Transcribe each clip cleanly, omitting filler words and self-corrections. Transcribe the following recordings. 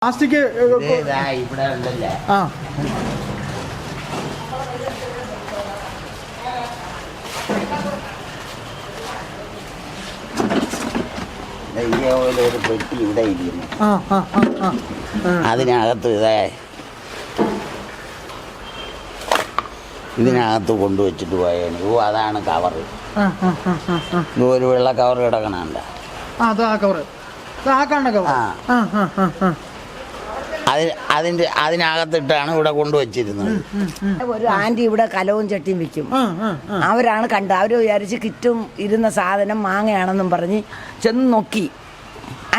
Plastic ഇവിടെ ഉണ്ടല്ലേ. ആ ഇതേപോലെ ഒരു പെട്ടി ഇവിടെ ഇരിക്കുന്നു. അതിനകത്ത് ഇതിനകത്ത് കൊണ്ടുവച്ചിട്ട് പോയേന്. ഓ അതാണ് കവറ്. ഒരു വെള്ള കവർ കിടക്കണണ്ട. അതിനകത്തിട്ടാണ് ഇവിടെ കൊണ്ടുവച്ചിരുന്നത്. ഒരു ആന്റി ഇവിടെ കലവും ചട്ടിയും വിൽക്കും. അവരാണ് കണ്ടത്. അവർ വിചാരിച്ച് കിറ്റും ഇരുന്ന സാധനം മാങ്ങയാണെന്നും പറഞ്ഞ് ചെന്ന് നോക്കി.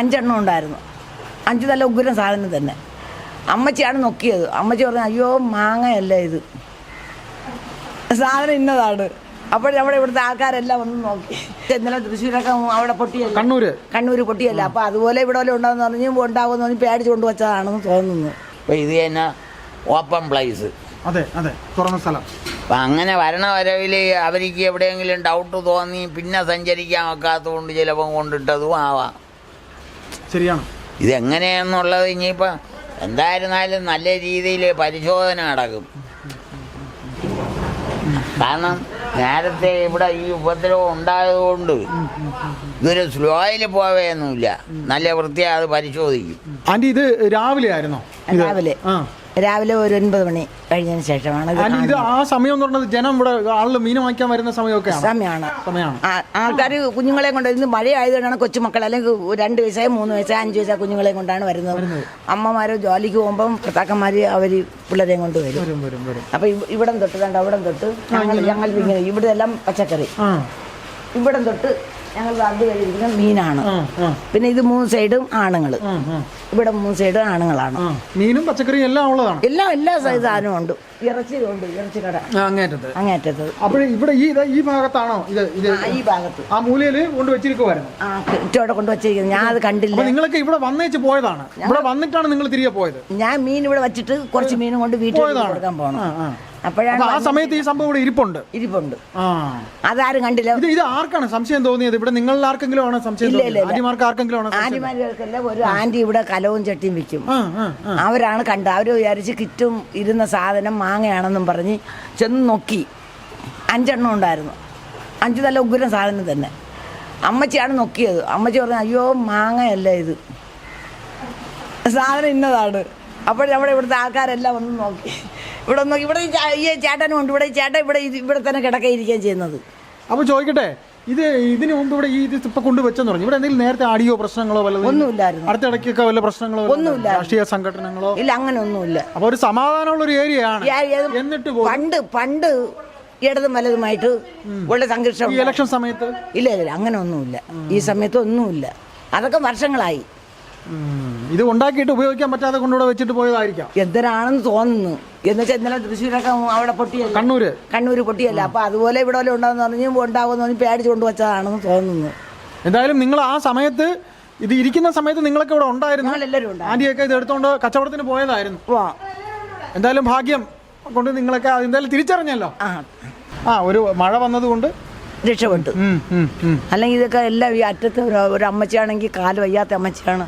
5 എണ്ണം ഉണ്ടായിരുന്നു. 5 നല്ല ഉഗ്രം സാധനം തന്നെ. അമ്മച്ചിയാണ് നോക്കിയത്. അമ്മച്ചി പറഞ്ഞു, അയ്യോ മാങ്ങയല്ല ഇത്, സാധനം ഇന്നതാണ്. അപ്പോൾ നമ്മുടെ ഇവിടുത്തെ ആൾക്കാരെല്ലാം ഒന്ന് നോക്കി. ഇന്നലെ തൃശ്ശൂരൊക്കെ അവിടെ പൊട്ടിയല്ല, കണ്ണൂർ പൊട്ടിയല്ല. അപ്പോൾ അതുപോലെ ഇവിടെ വല്ല ഉണ്ടാകുന്ന പറഞ്ഞ് ഉണ്ടാകുമെന്ന് പറഞ്ഞ് പേടിച്ച് കൊണ്ടുവച്ചതാണെന്ന് തോന്നുന്നു. അപ്പോൾ ഇത് തന്നെ ഓപ്പൺ പ്ലേസ്. അതെ അതെ, തുറന്ന സ്ഥലം. അപ്പം അങ്ങനെ വരണ വരവിൽ അവർക്ക് എവിടെയെങ്കിലും ഡൗട്ട് തോന്നി പിന്നെ സഞ്ചരിക്കാൻ വെക്കാത്തതുകൊണ്ട് ചിലപ്പം കൊണ്ടിട്ടതും ആവാം. ശരിയാണ്. ഇതെങ്ങനെയാണെന്നുള്ളത് ഇനിയിപ്പോൾ എന്തായിരുന്നാലും നല്ല രീതിയിൽ പരിശോധന നടക്കും. കാരണം നേരത്തെ ഇവിടെ ഈ ഉപദ്രവം ഉണ്ടായതുകൊണ്ട് ഇതൊരു സ്ലോയിൽ പോവുകയൊന്നുമില്ല. നല്ല വൃത്തിയായി അത് പരിശോധിക്കും. ആന്റി, ഇത് രാവിലെ ആയിരുന്നോ? രാവിലെ ഒരു 9 മണി കഴിഞ്ഞതിന് ശേഷമാണ് ഇത്. ആ സമയം എന്ന് പറഞ്ഞത് ജനം ഇവിടെ ആളുകൾ മീൻ വാങ്ങിക്കാൻ വരുന്ന സമയമാണ്. ആൾക്കാർ കുഞ്ഞുങ്ങളെ കൊണ്ട്, ഇന്ന് മഴ ആയതുകൊണ്ടാണ് കൊച്ചുമക്കൾ, അല്ലെങ്കിൽ 2 വയസ്സായ 3 വയസ്സായ 5 വയസ്സായ കുഞ്ഞുങ്ങളെ കൊണ്ടാണ് വരുന്നത്. അമ്മമാർ ജോലിക്ക് പോകുമ്പം ഭർത്താക്കന്മാർ അവർ പിള്ളേരെയും കൊണ്ട് വരും. അപ്പൊ ഇവിടം തൊട്ട് കണ്ട അവിടം തൊട്ട് ഞങ്ങൾ ഇങ്ങനെ ഇവിടെ എല്ലാം പച്ചക്കറി, ഇവിടം തൊട്ട് ഞങ്ങൾ അത് കഴിക്കുന്ന മീനാണ്. പിന്നെ ഇത് 3 സൈഡും ആണുങ്ങൾ, ഇവിടെ 3 സൈഡും ആണുങ്ങളാണ്. മീനും പച്ചക്കറിയും എല്ലാം ഉള്ളതാണ്. എല്ലാ സാധനവും ഉണ്ട്. ഇറച്ചിയുണ്ട്, ഇറച്ചി കട അങ്ങേറ്റത്ത്. അപ്പോൾ ഇവിടെ ഈ ഭാഗത്താണോ ഇത്? ഈ ഭാഗത്ത് ആ മൂലയില് കൊണ്ടുവച്ചിരിക്കുവായിരുന്നു. ഇവിടെ കൊണ്ടുവച്ചിരിക്കുന്നത്. ഞാൻ അത് കണ്ടില്ല. നിങ്ങളൊക്കെ ഇവിടെ വന്നേച്ച് പോയതാണ്? ഇവിടെ വന്നിട്ടാണ് നിങ്ങൾ തിരികെ പോയത്? ഞാൻ മീൻ ഇവിടെ വെച്ചിട്ട് കുറച്ച് മീനും കൊണ്ട് വീട്ടിൽ കൊടുക്കാൻ പോകണം. അപ്പോഴാണ് ആ സമയത്ത് ഈ സംഭവം ഇവിടെ ഇരിപ്പുണ്ട്. അതാരും കണ്ടില്ല. ഇത് ആർക്കാണ് സംശയം തോന്നിയത്? ഇവിടെ നിങ്ങളിൽ ആർക്കെങ്കിലും ആണോ സംശയം? ആന്റിമാർക്കല്ല, ഒരു ആന്റി ഇവിടെ കലവും ചട്ടിയും വിൽക്കും. അവരാണ് കണ്ടത്. അവർ വിചാരിച്ച് കിറ്റും ഇരുന്ന സാധനം മാങ്ങയാണെന്നും പറഞ്ഞ് ചെന്ന് നോക്കി. 5 എണ്ണം ഉണ്ടായിരുന്നു. 5 നല്ല ഉഗ്രം സാധനം തന്നെ. അമ്മച്ചിയാണ് നോക്കിയത്. അമ്മച്ചി പറഞ്ഞു, അയ്യോ മാങ്ങയല്ല ഇത്, സാധനം ഇന്നതാണ്. അപ്പോൾ നമ്മുടെ ഇവിടുത്തെ ആൾക്കാരെല്ലാം ഒന്ന് നോക്കി. ഇവിടെ നോക്കി. ഇവിടെ ഈ ചേട്ടനും ഉണ്ട്. ഇവിടെ ഈ ചേട്ടൻ ഇവിടെ തന്നെ കിടക്കയിരിക്കുകയും ചെയ്യുന്നത്. അപ്പോൾ ചോദിക്കട്ടെ, ഇതിന് മുമ്പ് ഇവിടെ ഇത് ഇപ്പൊ കൊണ്ടുവച്ചെന്ന് പറഞ്ഞു, ഇവിടെ എന്തെങ്കിലും നേരത്തെ ആടിയോ പ്രശ്നങ്ങളോ വല്ലതും? ഒന്നുമില്ലായിരുന്നു. അടുത്തിടയ്ക്കൊക്കെ വല്ല പ്രശ്നങ്ങളോ? ഒന്നുമില്ല. രാഷ്ട്രീയ സംഘടനകളോ? ഇല്ല, അങ്ങനെ ഒന്നുമില്ല. അപ്പൊ ഒരു സമാധാനമുള്ള ഒരു ഏരിയയാണ്. എന്നിട്ട് പണ്ട് ഇടതും വലതുമായിട്ട് ഉള്ള സംഘർഷം. ഇലക്ഷൻ സമയത്ത് ഇല്ല, അങ്ങനെ ഒന്നുമില്ല. ഈ സമയത്ത് ഒന്നുമില്ല. അതൊക്കെ വർഷങ്ങളായി. ഇത് ഉണ്ടാക്കിയിട്ട് ഉപയോഗിക്കാൻ പറ്റാതെ കൊണ്ടുകൂടെ വെച്ചിട്ട് പോയതായിരിക്കാം. എന്തിനാണെന്ന് തോന്നുന്നു. എന്ന് വെച്ചാൽ ഇന്നലെ തൃശ്ശൂരൊക്കെ അവിടെ പൊട്ടിയല്ല, കണ്ണൂർ പൊട്ടിയല്ല. അപ്പൊ അതുപോലെ ഇവിടെ വല്ല ഉണ്ടാകുന്ന പറഞ്ഞ് ഉണ്ടാകുമെന്ന് പറഞ്ഞ് പേടിച്ച് കൊണ്ടുവച്ചതാണെന്ന് തോന്നുന്നു. എന്തായാലും നിങ്ങൾ ആ സമയത്ത്, ഇത് ഇരിക്കുന്ന സമയത്ത് നിങ്ങളൊക്കെ ഇവിടെ ഉണ്ടായിരുന്നു? എല്ലാവരും ഉണ്ട്. ആന്റിയൊക്കെ ഇത് എടുത്തോണ്ട് കച്ചവടത്തിന് പോയതായിരുന്നു. എന്തായാലും ഭാഗ്യം കൊണ്ട് നിങ്ങളൊക്കെ എന്തായാലും തിരിച്ചറിഞ്ഞല്ലോ. ഒരു മഴ വന്നതുകൊണ്ട് രക്ഷപ്പെട്ടു. അല്ലെങ്കിൽ ഇതൊക്കെ എല്ലാം ഈ അറ്റത്ത് ഒരു അമ്മച്ചിയാണെങ്കിൽ കാല് വയ്യാത്ത അമ്മച്ചിയാണ്.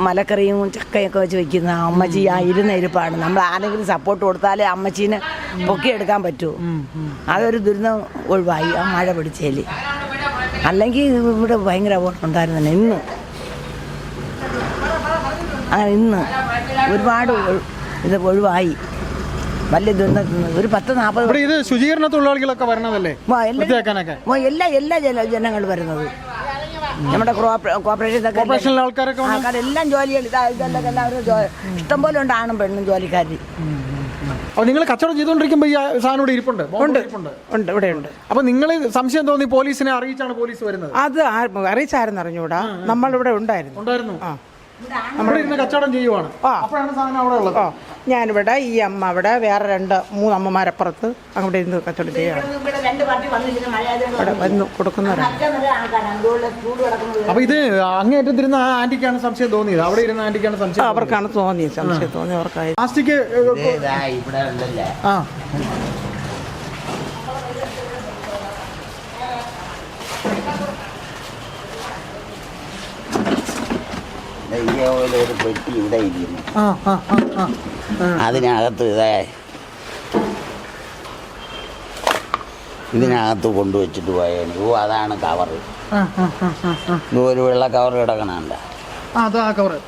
മലക്കറിയും ചക്കയൊക്കെ വെച്ച് വെക്കുന്ന അമ്മച്ചി ആ ഇരുന്ന ഇരിപ്പാണ്. നമ്മൾ ആരെങ്കിലും സപ്പോർട്ട് കൊടുത്താലേ അമ്മച്ചീനെ പൊക്കിയെടുക്കാൻ പറ്റുമോ. അതൊരു ദുരിതം ഒഴിവായി ആ മഴ പിടിച്ചേല്. അല്ലെങ്കിൽ ഇവിടെ ഭയങ്കര അപകടം ഉണ്ടായിരുന്നു. ഇന്ന് ഒരുപാട് ഇത് ഒഴിവായി. വലിയ ദുരന്തത്തിൽ ഒരു 10-40 ഇത് ശുചീകരണ തൊഴിലാളികളൊക്കെ വരണതല്ലേ? എല്ലാ ജനങ്ങൾ വരുന്നത്. നമ്മുടെ കോർപ്പറേഷൻ ആൾക്കാരെല്ലാം ജോലികൾ എല്ലാവരും ഇഷ്ടംപോലെ ഉണ്ട്. ആണും പെണ്ണും ജോലിക്കാർ. അപ്പോൾ നിങ്ങൾ കച്ചവടം ചെയ്തുകൊണ്ടിരിക്കുമ്പോൾ ഈ സാധനം ഇവിടെ ഇരിപ്പുണ്ട്? ഇവിടെ ഉണ്ട്. അപ്പോൾ നിങ്ങൾ സംശയം തോന്നി പോലീസിനെ അറിയിച്ചാണ് പോലീസ് വരുന്നത്? അത് അറിയിച്ചായിരുന്നു അറിഞ്ഞൂടാ. നമ്മളിവിടെ ഉണ്ടായിരുന്നു. കച്ചവടം ചെയ്യുവാണ്. ഞാനിവിടെ, ഈ അമ്മ അവിടെ, വേറെ 2-3 അമ്മമാരപ്പുറത്ത് അവിടെ ഇരുന്ന് കച്ചവടം ചെയ്യാണ്. വന്ന് കൊടുക്കുന്നവരാണ്. അപ്പൊ ഇത് അങ്ങേറ്റത്തിരുന്ന ആന്റിക്കാണ് സംശയം തോന്നിയത്? അവിടെ ഇരുന്ന ആന്റിക്കാണ് സംശയം? അവർക്കാണ് തോന്നിയത്. സംശയം തോന്നി അവർക്കായി. പ്ലാസ്റ്റിക് ഇവിടെ ഉണ്ടല്ലേ. ഇതേപോലെ ഒരു പെട്ടി ഇവിടെ ഇരിക്കുന്നു. ആ ആ ആ ആ അതിനകത്ത് ഇതിനകത്ത് കൊണ്ടുവച്ചിട്ട് പോയേന്. അതാണ് കവറ്. ആ ആ ആ ആ ഒരു വെള്ള കവർ കിടക്കണണ്ട. അത് ആ കവറ്,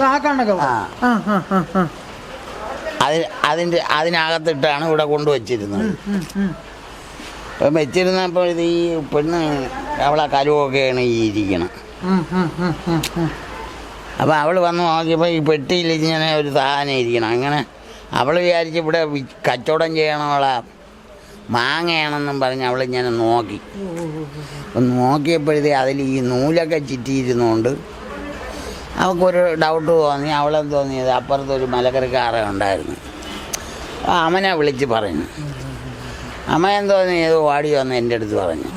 ആ കാണുന്ന കവർ. ആ ആ ആ ആ ആ അതിനകത്തിട്ടാണ് ഇവിടെ കൊണ്ടുവച്ചിരുന്നത്. അപ്പം വെച്ചിരുന്നപ്പോൾ ഇത് ഈ പെണ്ണ് അവളെ കലുവൊക്കെയാണ് ഈ ഇരിക്കണം. അപ്പം അവൾ വന്ന് നോക്കിയപ്പോൾ ഈ പെട്ടിയിൽ ഇങ്ങനെ ഒരു സാധനം ഇരിക്കണം. അങ്ങനെ അവൾ വിചാരിച്ച് ഇവിടെ കച്ചവടം ചെയ്യണവളെ മാങ്ങയാണെന്നും പറഞ്ഞ് അവളിങ്ങനെ നോക്കി. അപ്പം നോക്കിയപ്പോഴത്തേ അതിൽ ഈ നൂലൊക്കെ ചുറ്റിയിരുന്നുകൊണ്ട് അവൾക്കൊരു ഡൗട്ട് തോന്നി. അവളെന്ത് തോന്നിയത്, അപ്പുറത്തൊരു മലക്കറിക്കാറ ഉണ്ടായിരുന്നു. അമ്മനെ വിളിച്ച് പറഞ്ഞു. അമ്മ എന്തോ ഏതോ ഓടി വന്ന് എൻ്റെ അടുത്ത് പറഞ്ഞു.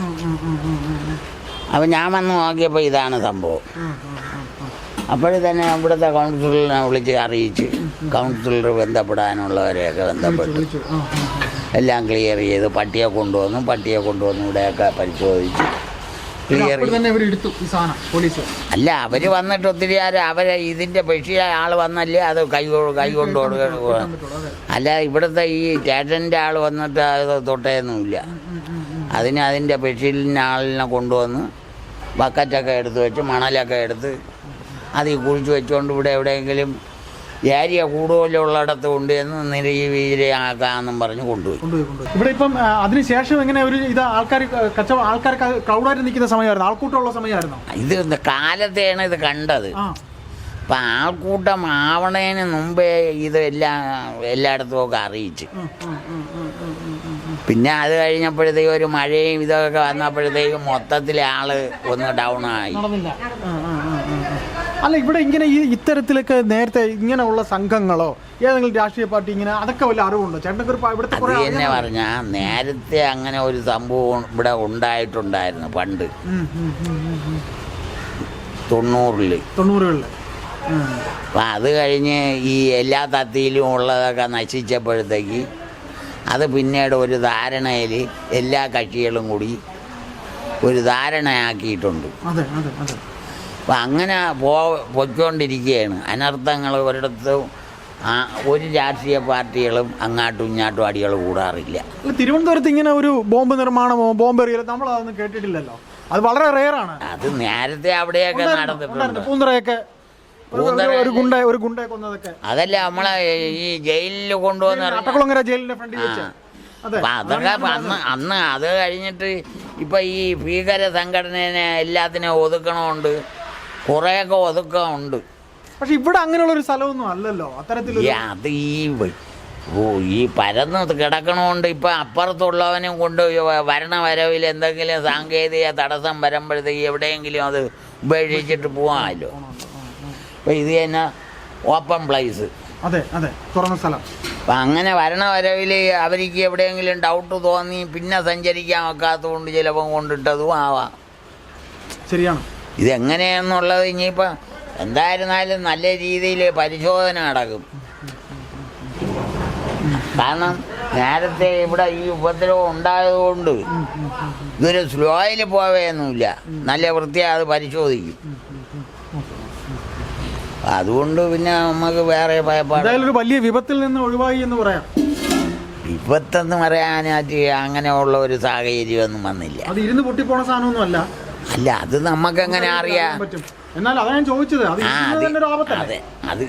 അപ്പം ഞാൻ വന്ന് നോക്കിയപ്പോൾ ഇതാണ് സംഭവം. അപ്പോഴേ തന്നെ ഇവിടുത്തെ കൗൺസിലറിനെ വിളിച്ച് അറിയിച്ച് കൗൺസിലർ ബന്ധപ്പെടാനുള്ളവരെയൊക്കെ ബന്ധപ്പെട്ടു. എല്ലാം ക്ലിയർ ചെയ്ത് പട്ടിയെ കൊണ്ടുവന്നു ഇവിടെയൊക്കെ പരിശോധിച്ച് ക്ലിയർ. അല്ല, അവർ വന്നിട്ട് ഒത്തിരി അവരെ ഇതിൻ്റെ പെഷിയ ആൾ വന്നല്ലേ അത് കൈ കൊണ്ട് കൊടുക്കുക. അല്ല, ഇവിടുത്തെ ഈ സ്റ്റേഷൻ്റെ ആൾ വന്നിട്ട് അത് തൊട്ടേന്നുമില്ല. അതിൻ്റെ പെഷിലിൻ്റെ ആളിനെ കൊണ്ടുവന്ന് ബക്കറ്റൊക്കെ എടുത്ത് വെച്ച് മണലൊക്കെ എടുത്ത് അത് കുഴിച്ച് വെച്ചുകൊണ്ട് ഇവിടെ എവിടെയെങ്കിലും ഏരിയ കൂടുതലുള്ളിടത്ത് കൊണ്ടുവന്ന് നിരീവീരയാക്കാമെന്നും പറഞ്ഞ് കൊണ്ടുപോയി. ഇവിടെ ഇപ്പം അതിനുശേഷം എങ്ങനെ ഒരു ഇത് ആൾക്കാർ ക്രൗഡായിട്ട് നിൽക്കുന്ന സമയമായിരുന്നു, ആൾക്കൂട്ടമുള്ള സമയമായിരുന്നു. ഇത് കാലത്തെയാണ് ഇത് കണ്ടത്. അപ്പം ആൾക്കൂട്ടം ആവണേന് മുമ്പേ ഇത് എല്ലായിടത്തും ഒക്കെ അറിയിച്ച്. പിന്നെ അത് കഴിഞ്ഞപ്പോഴത്തേക്കും ഒരു മഴയും ഇതൊക്കെ വന്നപ്പോഴത്തേക്കും മൊത്തത്തിൽ ആള് ഒന്ന് ഡൗൺ ആയി. അല്ല, ഇവിടെ ഇങ്ങനെ ഇത്തരത്തിലൊക്കെ നേരത്തെ ഇങ്ങനെയുള്ള സംഘങ്ങളോ ഏതെങ്കിലും രാഷ്ട്രീയ പാർട്ടി ഇങ്ങനെ അതൊക്കെ വല്ല അറിവുണ്ടോ ചേട്ടനൊക്കെ? ഇവിടുത്തെ എന്നെ പറഞ്ഞാ നേരത്തെ അങ്ങനെ ഒരു സംഭവം ഇവിടെ ഉണ്ടായിട്ടുണ്ടായിരുന്നു പണ്ട് 90-കളിൽ. അപ്പം അത് കഴിഞ്ഞ് ഈ എല്ലാ തത്തിയിലും ഉള്ളതൊക്കെ നശിച്ചപ്പോഴത്തേക്ക് അത് പിന്നീട് ഒരു ധാരണയിൽ എല്ലാ കക്ഷികളും കൂടി ഒരു ധാരണയാക്കിയിട്ടുണ്ട്. അപ്പം അങ്ങനെ പൊയ്ക്കൊണ്ടിരിക്കുകയാണ്. അനർത്ഥങ്ങൾ ഒരിടത്തും ഒരു രാഷ്ട്രീയ പാർട്ടികളും അങ്ങാട്ടും ഇങ്ങാട്ടും അടികൾ കൂടാറില്ല. തിരുവനന്തപുരത്ത് ഇങ്ങനെ ഒരു ബോംബ് നിർമ്മാണമോ ബോംബെറിയലോ നമ്മളതൊന്നും കേട്ടിട്ടില്ലല്ലോ. അത് വളരെ റെയറാണ്. അത് നേരത്തെ അവിടെയൊക്കെ നടന്നിട്ടുണ്ട്. പൂന്തറയൊക്കെ ഒരു ഗുണ്ടയെ കൊന്നതൊക്കെ അതല്ല നമ്മളെ ഈ ജയിലിൽ കൊണ്ടുവന്ന ജയിലിന്റെ ഫ്രണ്ടിൽ വെച്ച്. അപ്പം അതൊക്കെ അന്ന് അത് കഴിഞ്ഞിട്ട് ഇപ്പം ഈ ഭീകര സംഘടനയെ എല്ലാത്തിനും ഒതുക്കണമുണ്ട്, കുറേയൊക്കെ ഒതുക്കമുണ്ട്. പക്ഷെ ഇവിടെ അങ്ങനെയുള്ളൊരു സ്ഥലമൊന്നും അല്ലല്ലോ അത്തരത്തിൽ. അത് ഈ പരന്ന് കിടക്കണോണ്ട് ഇപ്പം അപ്പുറത്തുള്ളവനും കൊണ്ട് വരണവരവിൽ എന്തെങ്കിലും സാങ്കേതിക തടസ്സം വരുമ്പോഴത്തേക്ക് എവിടെയെങ്കിലും അത് ഉപേക്ഷിച്ചിട്ട് പോകാമല്ലോ. അപ്പം ഇത് തന്നെ ഓപ്പൺ പ്ലേസ്. അതെ അതെ, തുറന്ന സ്ഥലം. അപ്പം അങ്ങനെ വരണവരവിൽ അവർക്ക് എവിടെയെങ്കിലും ഡൗട്ട് തോന്നി പിന്നെ സഞ്ചരിക്കാൻ വെക്കാത്തതുകൊണ്ട് ചിലപ്പം കൊണ്ടിട്ടതും ആവാം. ശരിയാണ്. ഇതെങ്ങനെയാണെന്നുള്ളത് ഇനിയിപ്പോൾ എന്തായിരുന്നാലും നല്ല രീതിയിൽ പരിശോധന നടക്കും. കാരണം നേരത്തെ ഇവിടെ ഈ ഉപദ്രവം ഉണ്ടായതുകൊണ്ട് ഇതൊരു സ്ലോയിൽ പോവുകയൊന്നുമില്ല, നല്ല വൃത്തിയായി അത് പരിശോധിക്കും. അതുകൊണ്ട് പിന്നെ നമുക്ക് വേറെ ഭയപ്പാട്. ഒരു വലിയ വിപത്തിൽ നിന്ന് ഒഴിവായി എന്ന് പറയാം. വിപത്തെന്ന് പറയാനായിട്ട് അങ്ങനെയുള്ള ഒരു സാഹചര്യമൊന്നും വന്നില്ല. അത് ഇരുന്ന് പൊട്ടിപ്പോണ സാധനമൊന്നും അല്ല. അല്ല, അത് നമുക്ക് എങ്ങനെ അറിയാം? എന്നാൽ അതാ ഞാൻ ചോദിച്ചത്. അതെ, അത്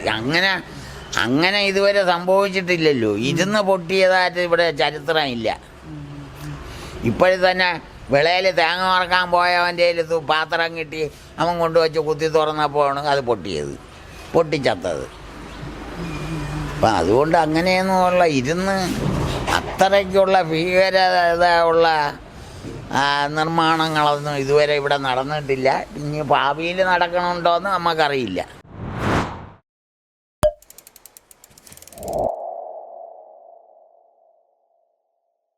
അങ്ങനെ ഇതുവരെ സംഭവിച്ചിട്ടില്ലല്ലോ. ഇരുന്ന് പൊട്ടിയതായിട്ട് ഇവിടെ ചരിത്രം ഇല്ല. ഇപ്പോഴും തന്നെ വിളയിൽ തേങ്ങ വറക്കാൻ പോയവൻ്റെ പാത്രം കിട്ടി അവൻ കൊണ്ടുവച്ച് കുത്തി തുറന്നപ്പോഴാണ് അത് പൊട്ടിച്ചത്തത്. അപ്പം അതുകൊണ്ട് അങ്ങനെയൊന്നുമുള്ള ഇരുന്ന് അത്രയ്ക്കുള്ള ഭീകരത ഉള്ള നിർമ്മാണങ്ങളൊന്നും ഇതുവരെ ഇവിടെ നടന്നിട്ടില്ല. ഇനി ഭാവിയിൽ നടക്കണമുണ്ടോ എന്ന് നമുക്കറിയില്ല.